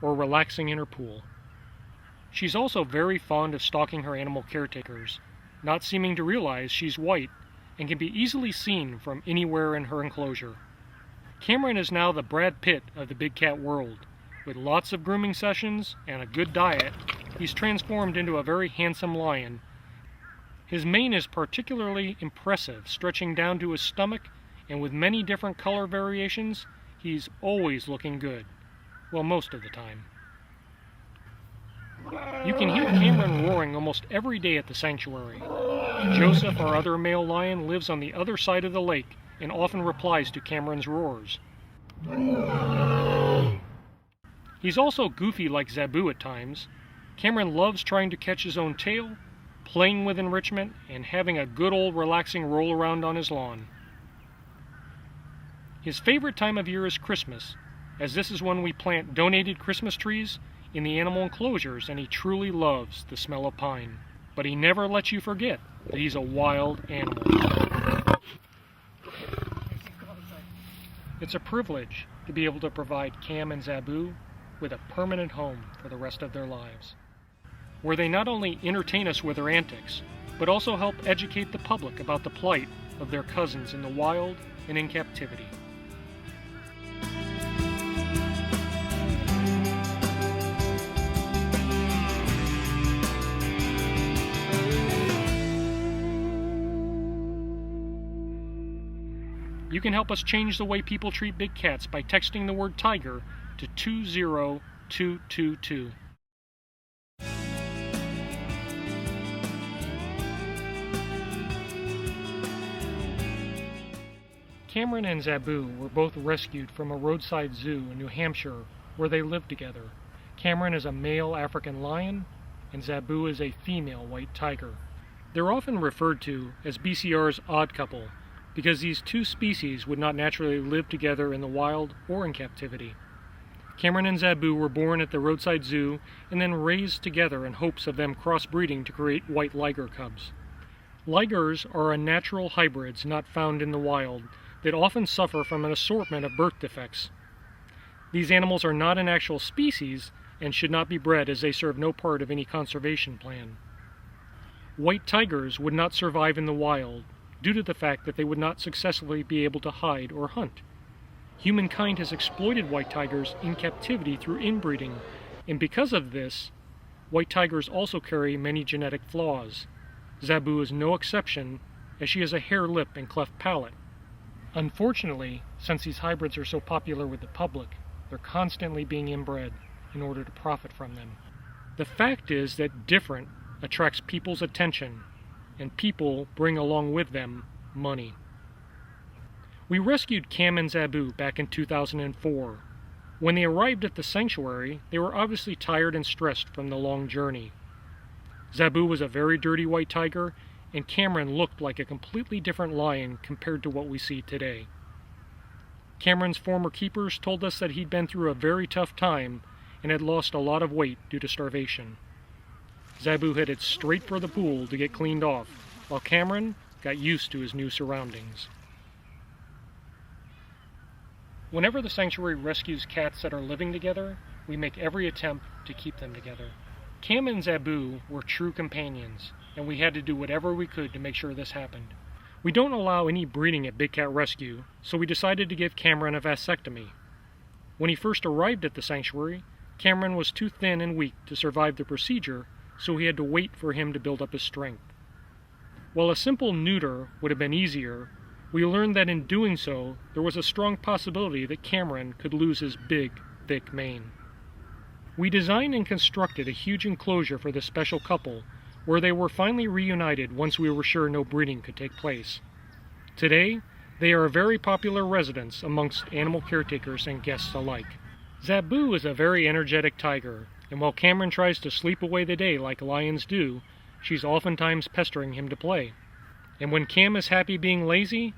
or relaxing in her pool. She's also very fond of stalking her animal caretakers, not seeming to realize she's white and can be easily seen from anywhere in her enclosure. Cameron is now the Brad Pitt of the big cat world. With lots of grooming sessions and a good diet, he's transformed into a very handsome lion. His mane is particularly impressive, stretching down to his stomach, and with many different color variations, he's always looking good. Well, most of the time. You can hear Cameron roaring almost every day at the sanctuary. Joseph, our other male lion, lives on the other side of the lake and often replies to Cameron's roars. He's also goofy like Zabu at times. Cameron loves trying to catch his own tail, playing with enrichment, and having a good old relaxing roll around on his lawn. His favorite time of year is Christmas, as this is when we plant donated Christmas trees in the animal enclosures, and he truly loves the smell of pine. But he never lets you forget that he's a wild animal. It's a privilege to be able to provide Cam and Zabu with a permanent home for the rest of their lives, where they not only entertain us with their antics, but also help educate the public about the plight of their cousins in the wild and in captivity. You can help us change the way people treat big cats by texting the word tiger to 20222. Cameron and Zabu were both rescued from a roadside zoo in New Hampshire where they lived together. Cameron is a male African lion and Zabu is a female white tiger. They're often referred to as BCR's odd couple because these two species would not naturally live together in the wild or in captivity. Cameron and Zabu were born at the roadside zoo and then raised together in hopes of them crossbreeding to create white liger cubs. Ligers are unnatural hybrids not found in the wild that often suffer from an assortment of birth defects. These animals are not an actual species and should not be bred as they serve no part of any conservation plan. White tigers would not survive in the wild due to the fact that they would not successfully be able to hide or hunt. Humankind has exploited white tigers in captivity through inbreeding, and because of this, white tigers also carry many genetic flaws. Zabu is no exception, as she has a hare lip and cleft palate. Unfortunately, since these hybrids are so popular with the public, they're constantly being inbred in order to profit from them. The fact is that different attracts people's attention, and people bring along with them money. We rescued Cam and Zabu back in 2004. When they arrived at the sanctuary, they were obviously tired and stressed from the long journey. Zabu was a very dirty white tiger, and Cameron looked like a completely different lion compared to what we see today. Cameron's former keepers told us that he'd been through a very tough time and had lost a lot of weight due to starvation. Zabu headed straight for the pool to get cleaned off, while Cameron got used to his new surroundings. Whenever the sanctuary rescues cats that are living together, we make every attempt to keep them together. Cam and Zabu were true companions, and we had to do whatever we could to make sure this happened. We don't allow any breeding at Big Cat Rescue, so we decided to give Cameron a vasectomy. When he first arrived at the sanctuary, Cameron was too thin and weak to survive the procedure, so we had to wait for him to build up his strength. While a simple neuter would have been easier, we learned that in doing so, there was a strong possibility that Cameron could lose his big, thick mane. We designed and constructed a huge enclosure for this special couple, where they were finally reunited once we were sure no breeding could take place. Today, they are very popular residents amongst animal caretakers and guests alike. Zabu is a very energetic tiger, and while Cameron tries to sleep away the day like lions do, she's oftentimes pestering him to play. And when Cam is happy being lazy,